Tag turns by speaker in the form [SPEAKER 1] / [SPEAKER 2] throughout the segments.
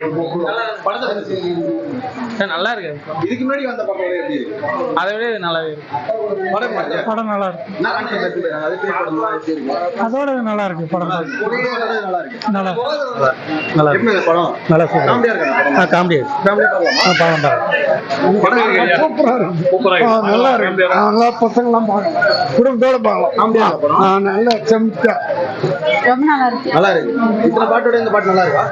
[SPEAKER 1] நல்லா இருக்கு.
[SPEAKER 2] இதுக்கு முன்னாடி வந்த படம் எப்படி இருக்கு?
[SPEAKER 1] அதை விட இது நல்லாவே இருக்கு.
[SPEAKER 3] படம் நல்லா இருக்கு. அதோட நல்லா இருக்கு. படம் நல்லா இருக்கு. நல்லா
[SPEAKER 2] எப்படி இருக்கு படம்?
[SPEAKER 3] நல்லா
[SPEAKER 2] காமெடியா இருக்கா?
[SPEAKER 3] காமெடி
[SPEAKER 2] படம்
[SPEAKER 3] சூப்பரா இருக்கு. நல்லா இருக்கு. நல்லா பசங்களாம் பார்க்கலாம், குடும்பத்தோட பார்க்கலாம்.
[SPEAKER 2] காமெடியா இருக்கா படம்?
[SPEAKER 3] நல்லா செம்டா
[SPEAKER 4] ரொம்ப நல்லா இருக்கு.
[SPEAKER 2] நல்லா இருக்கு. இந்த பாட்டோட இந்த பாட்டு நல்லா இருக்கா?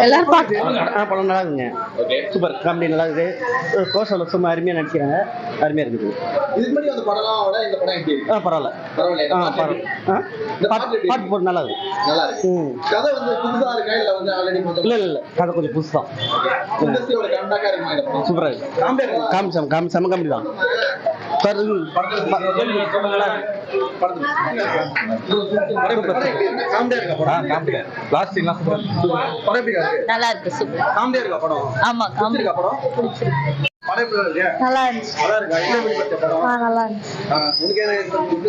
[SPEAKER 4] எல்லாரும் பாக்க
[SPEAKER 5] படம் நல்லா இருக்குங்க. சூப்பர் காமெடி நல்லா இருக்குது. கோஷல் சும்மா அருமையாக நடிக்கிறாங்க. அருமையாக இருக்குது.
[SPEAKER 2] இதுக்கு முன்னாடி அந்த படம்லாம் விட இந்த படம் எப்படி இருக்கு?
[SPEAKER 5] பரவாயில்ல. பாட்டு போட்டு நல்லா இருக்கு.
[SPEAKER 2] நல்லா இருக்கு. கதை வந்து புதுசா இருக்கா இல்ல வந்து ஆல்ரெடி
[SPEAKER 5] இல்ல கதை கொஞ்சம் புதுசு தான்.
[SPEAKER 2] இண்டஸ்ட்ரியோட கண்டாக்கா இருக்குமா இந்த படம்?
[SPEAKER 5] சூப்பரா இருக்கு. காமெடி செம காமெடி தான்.
[SPEAKER 4] நல்லா இருக்கு. சூப்பர்.
[SPEAKER 2] காமெடியா இருக்கா படம்?
[SPEAKER 4] ஆமா, காமெடி
[SPEAKER 2] இருக்கா படம்?
[SPEAKER 4] நல்லா இருந்துச்சு. நல்லா இருந்துச்சு.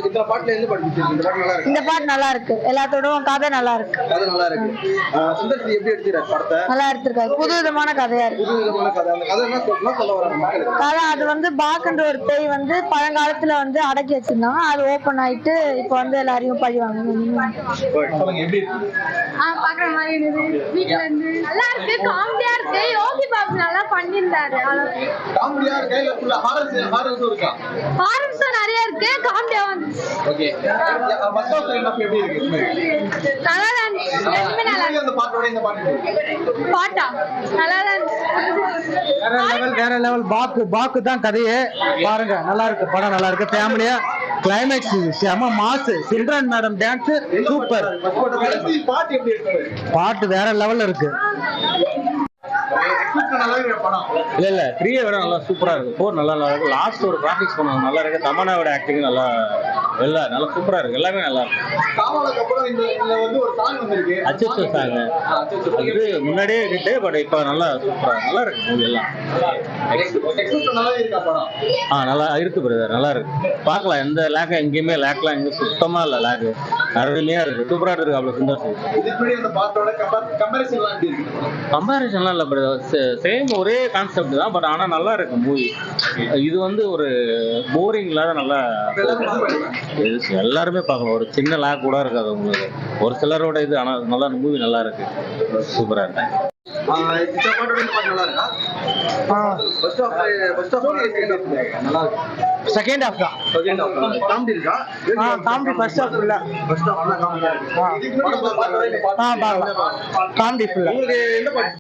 [SPEAKER 2] இந்த பாட்டுல எந்த பாட்டு பிடிச்சிருக்கு? இந்த பாட்டு நல்லா இருக்கு.
[SPEAKER 4] இந்த பாட்டு நல்லா இருக்கு. எல்லாத்தோடவும் கதை நல்லா இருக்கு.
[SPEAKER 2] கதை நல்லா இருக்கு. சுந்தர் எப்படி எடுத்துறாரு படத்தை?
[SPEAKER 4] நல்லா எடுத்திருக்காரு. புது விதமான கதையா இருக்கு.
[SPEAKER 2] புது விதமான கதை. அந்த கதை என்ன சொல்ல வராங்க?
[SPEAKER 4] கதை அது வந்து பாக்குன்ற ஒரு பேய் வந்து பழங்காலத்துல வந்து அடக்கி வச்சிருந்தாங்க. அது ஓபன் ஆயிட்டு இப்ப வந்து எல்லாரையும் பழி வாங்க.
[SPEAKER 2] எப்படி இருக்கு?
[SPEAKER 6] பாக்குற மாதிரி இருந்தது. வீட்ல இருந்து நல்லா இருக்கு. காமெடியா இருக்கு. யோகி பாபு நல்லா பண்ணிருந்தாரு.
[SPEAKER 2] காமெடியா இருக்கா இல்ல ஃபுல்லா ஹாரர் இருக்கா?
[SPEAKER 6] ஹாரர் நிறைய இருக்கு. காமெடியா வந்து
[SPEAKER 2] ஓகே. மஸ்டா சைன் ஆஃப் எப்படி இருக்கு?
[SPEAKER 6] நல்லா இருந்துச்சு. ரெண்டுமே நல்லா இருக்கு.
[SPEAKER 2] அந்த பாட்டோட இந்த பாட்டு
[SPEAKER 6] பாட்டா நல்லா இருந்துச்சு.
[SPEAKER 3] வேற லெவல். பாக்கு தான் கதையே. பாருங்க, நல்லா இருக்கு. படம் நல்லா இருக்கு. ஃபேமிலியா கிளைமேக்ஸ் செம மாசு. Simran madam dance super.
[SPEAKER 2] பாட்டு எப்படி இருக்கு?
[SPEAKER 3] பாட்டு வேற லெவல்ல இருக்கு.
[SPEAKER 1] இல்ல 3 விட நல்லா சூப்பரா இருக்கு. 4 நல்லா இருக்கு. லாஸ்ட் ஒரு கிராபிக்ஸ் பண்ணது நல்லா இருக்கு. தமன்னாவோட ஆக்டிங் நல்லா நல்லா சூப்பரா இருக்கு. எல்லாமே நல்லா இருக்கு.
[SPEAKER 2] காவலுக்கு அப்புறம் இந்த வந்து ஒரு சாங் வந்திருக்கு.
[SPEAKER 1] அச்சச்சோ சாங் இது முன்னாடியே இருக்கு. பட் இப்ப நல்லா சூப்பரா நல்லா இருக்கு. மூவி எல்லாம்
[SPEAKER 2] நல்லா இருக்கா படம்?
[SPEAKER 1] நல்லா இருக்கு பிரதர். நல்லா இருக்கு. பார்க்கலாம். எந்த லேக் எங்கேயுமே லேக்லாம் எங்க சுத்தமா இல்ல. லேக் அருமையா இருக்கு. சூப்பரா இருக்கு. அவ்வளவு சந்தோஷம்.
[SPEAKER 2] இதுக்கு முன்னாடி அந்த பாட்டோட கம்பேரிசன்லாம் எப்படி இருக்கு?
[SPEAKER 1] கம்பேரிசன்லாம் இல்ல பிரதர். சேம் ஒரே கான்செப்ட் தான். பட் ஆனா நல்லா இருக்கு மூவி. இது வந்து ஒரு போரிங் இல்லாத நல்லா எல்லாருமே பார்க்கலாம். ஒரு சின்ன லேக் கூட இருக்காது உங்களுக்கு. ஒரு சிலரோட இது. ஆனா நல்லா மூவி நல்லா இருக்கு. சூப்பரா இருக்கு.
[SPEAKER 2] இந்த பாட்டோட இந்த பாட்டு நல்லா இருக்கா? ஃபர்ஸ்ட் ஆஃப் நல்லா இருக்கு.
[SPEAKER 3] செகண்ட் ஹாஃப் தான்.
[SPEAKER 2] காமெடி இருக்கா?
[SPEAKER 3] காமெடி ஃபர்ஸ்ட் ஹாஃப் இல்ல.
[SPEAKER 2] ஃபர்ஸ்ட் ஆஃப் நல்லா காமெடியா இருக்கு. இதுக்கு முன்னாடி இந்த பாட்டோட இந்த பாட்டு
[SPEAKER 3] காமெடி ஃபுல்லா.
[SPEAKER 2] உங்களுக்கு எந்த பாட்டு